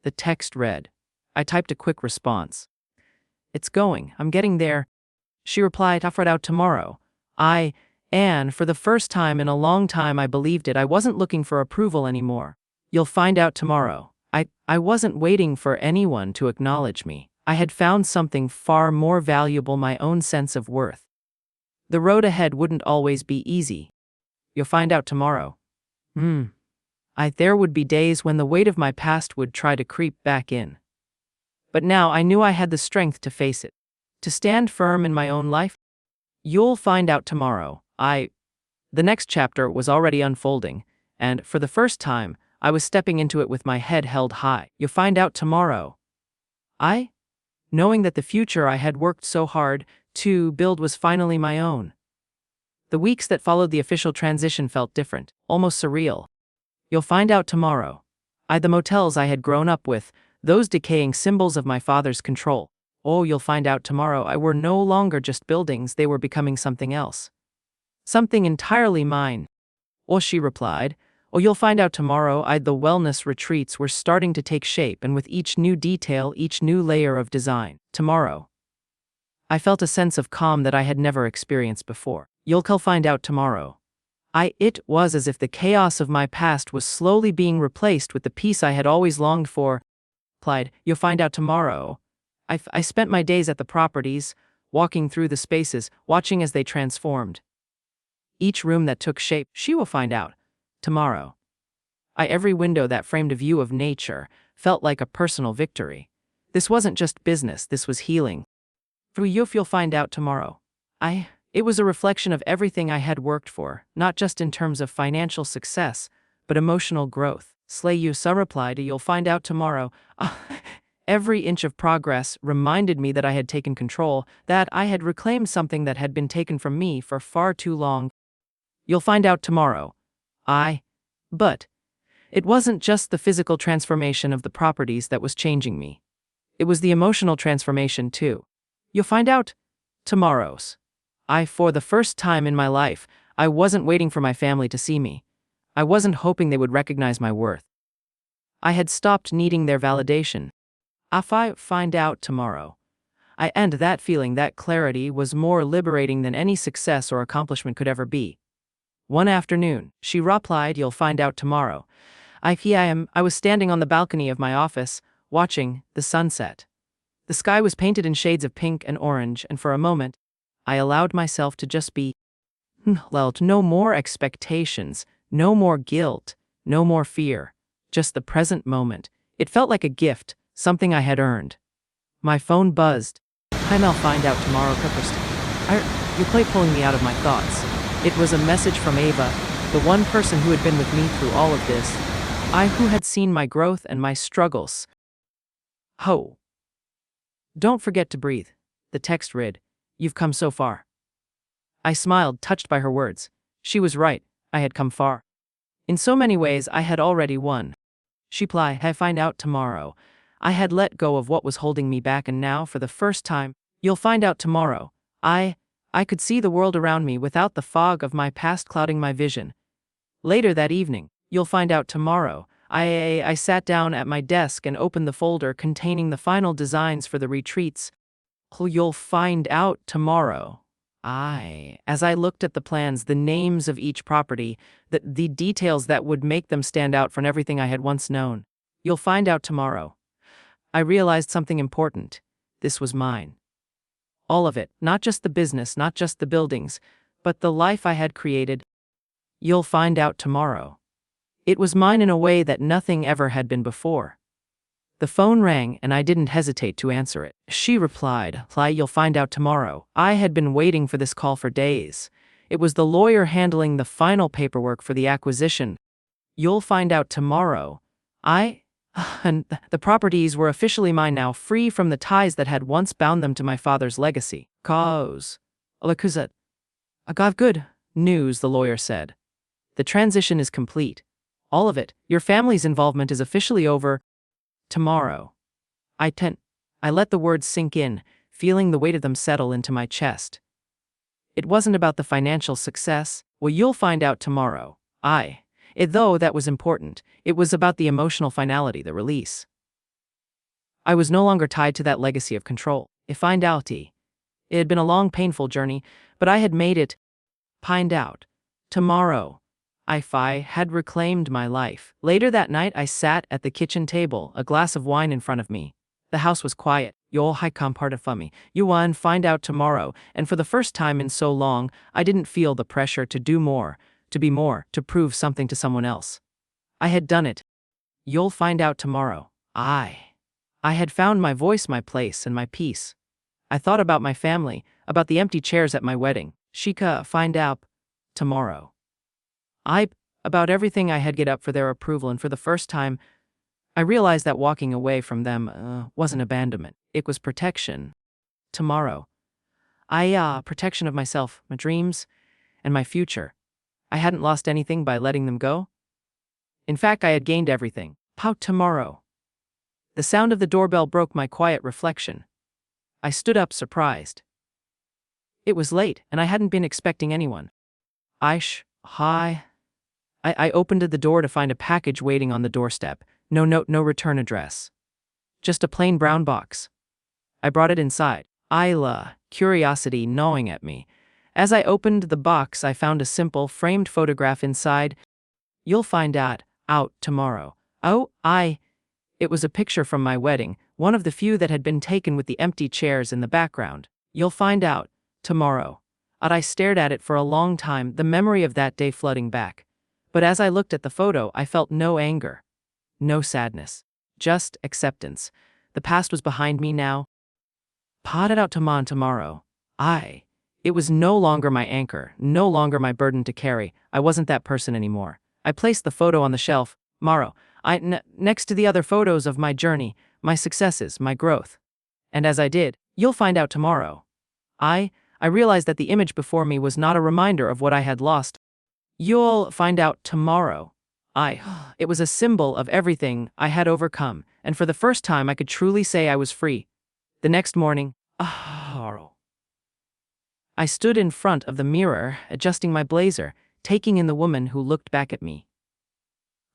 The text read. I typed a quick response. It's going, I'm getting there. She replied, I'll find out tomorrow. And for the first time in a long time I believed it. I wasn't looking for approval anymore. You'll find out tomorrow. I wasn't waiting for anyone to acknowledge me. I had found something far more valuable, my own sense of worth. The road ahead wouldn't always be easy. You'll find out tomorrow. There would be days when the weight of my past would try to creep back in. But now I knew I had the strength to face it. To stand firm in my own life. You'll find out tomorrow. The next chapter was already unfolding, and for the first time, I was stepping into it with my head held high. You'll find out tomorrow. Knowing that the future I had worked so hard to build was finally my own. The weeks that followed the official transition felt different, almost surreal. You'll find out tomorrow. The motels I had grown up with, those decaying symbols of my father's control. Oh, you'll find out tomorrow I were no longer just buildings, they were becoming something else. Something entirely mine. Oh, she replied. Oh, you'll find out tomorrow the wellness retreats were starting to take shape, and with each new detail, each new layer of design. Tomorrow. I felt a sense of calm that I had never experienced before. You'll find out tomorrow. It was as if the chaos of my past was slowly being replaced with the peace I had always longed for. Replied, you'll find out tomorrow. I spent my days at the properties, walking through the spaces, watching as they transformed. Each room that took shape, she will find out tomorrow. Every window that framed a view of nature felt like a personal victory. This wasn't just business, this was healing. You'll find out tomorrow. It was a reflection of everything I had worked for, not just in terms of financial success, but emotional growth. Slay Yusa replied, you'll find out tomorrow. Every inch of progress reminded me that I had taken control, that I had reclaimed something that had been taken from me for far too long. You'll find out tomorrow. But it wasn't just the physical transformation of the properties that was changing me. It was the emotional transformation too. You'll find out tomorrow's. For the first time in my life, I wasn't waiting for my family to see me. I wasn't hoping they would recognize my worth. I had stopped needing their validation. I find out tomorrow. And that feeling, that clarity, was more liberating than any success or accomplishment could ever be. One afternoon, she replied, you'll find out tomorrow. I was standing on the balcony of my office, watching the sunset. The sky was painted in shades of pink and orange, and for a moment, I allowed myself to just be. No more expectations, no more guilt, no more fear, just the present moment. It felt like a gift, something I had earned. My phone buzzed. I'll find out tomorrow, You play pulling me out of my thoughts. It was a message from Ava, the one person who had been with me through all of this. Who had seen my growth and my struggles. Don't forget to breathe. The text read, you've come so far. I smiled, touched by her words. She was right, I had come far. In so many ways, I had already won. She replied, I find out tomorrow. I had let go of what was holding me back, and now, for the first time, you'll find out tomorrow. I could see the world around me without the fog of my past clouding my vision. Later that evening, you'll find out tomorrow. I sat down at my desk and opened the folder containing the final designs for the retreats. You'll find out tomorrow. As I looked at the plans, the names of each property, the details that would make them stand out from everything I had once known. You'll find out tomorrow. I realized something important. This was mine. All of it, not just the business, not just the buildings, but the life I had created. You'll find out tomorrow. It was mine in a way that nothing ever had been before. The phone rang, and I didn't hesitate to answer it. She replied, you'll find out tomorrow. I had been waiting for this call for days. It was the lawyer handling the final paperwork for the acquisition. You'll find out tomorrow. And the properties were officially mine now, free from the ties that had once bound them to my father's legacy. I got good news, the lawyer said. The transition is complete. All of it. Your family's involvement is officially over. Tomorrow. I let the words sink in, feeling the weight of them settle into my chest. It wasn't about the financial success. Well, you'll find out tomorrow. Though that was important, it was about the emotional finality, the release. I was no longer tied to that legacy of control. It had been a long, painful journey, but I had made it. Find out. Tomorrow. I had reclaimed my life. Later that night, I sat at the kitchen table, a glass of wine in front of me. The house was quiet. You'll find out tomorrow, and for the first time in so long, I didn't feel the pressure to do more, to be more, to prove something to someone else. I had done it. You'll find out tomorrow. I had found my voice, my place, and my peace. I thought about my family, about the empty chairs at my wedding. Find out tomorrow. About everything I had get up for their approval, and for the first time, I realized that walking away from them wasn't abandonment. It was protection. Tomorrow. Protection of myself, my dreams, and my future. I hadn't lost anything by letting them go. In fact, I had gained everything. How tomorrow? The sound of the doorbell broke my quiet reflection. I stood up surprised. It was late, and I hadn't been expecting anyone. Hi. I opened the door to find a package waiting on the doorstep. No note, no return address. Just a plain brown box. I brought it inside. Curiosity gnawing at me. As I opened the box, I found a simple, framed photograph inside. You'll find out tomorrow. It was a picture from my wedding, one of the few that had been taken with the empty chairs in the background. You'll find out tomorrow. I stared at it for a long time, the memory of that day flooding back. But as I looked at the photo, I felt no anger, no sadness, just acceptance. The past was behind me now. Potted out tomorrow. It was no longer my anchor, no longer my burden to carry. I wasn't that person anymore. I placed the photo on the shelf. Next to the other photos of my journey, my successes, my growth. And as I did, you'll find out tomorrow. I realized that the image before me was not a reminder of what I had lost. You'll find out tomorrow. It was a symbol of everything I had overcome, and for the first time I could truly say I was free. The next morning, I stood in front of the mirror, adjusting my blazer, taking in the woman who looked back at me.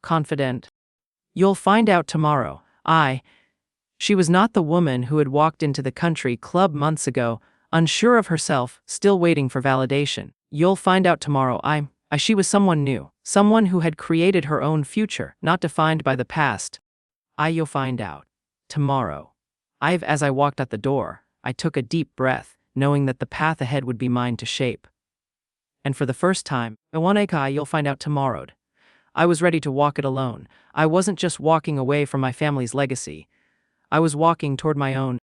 Confident. You'll find out tomorrow. She was not the woman who had walked into the country club months ago, unsure of herself, still waiting for validation. You'll find out tomorrow. She was someone new, someone who had created her own future, not defined by the past. You'll find out tomorrow. As I walked out the door, I took a deep breath, knowing that the path ahead would be mine to shape. And for the first time, you'll find out tomorrow. I was ready to walk it alone. I wasn't just walking away from my family's legacy. I was walking toward my own.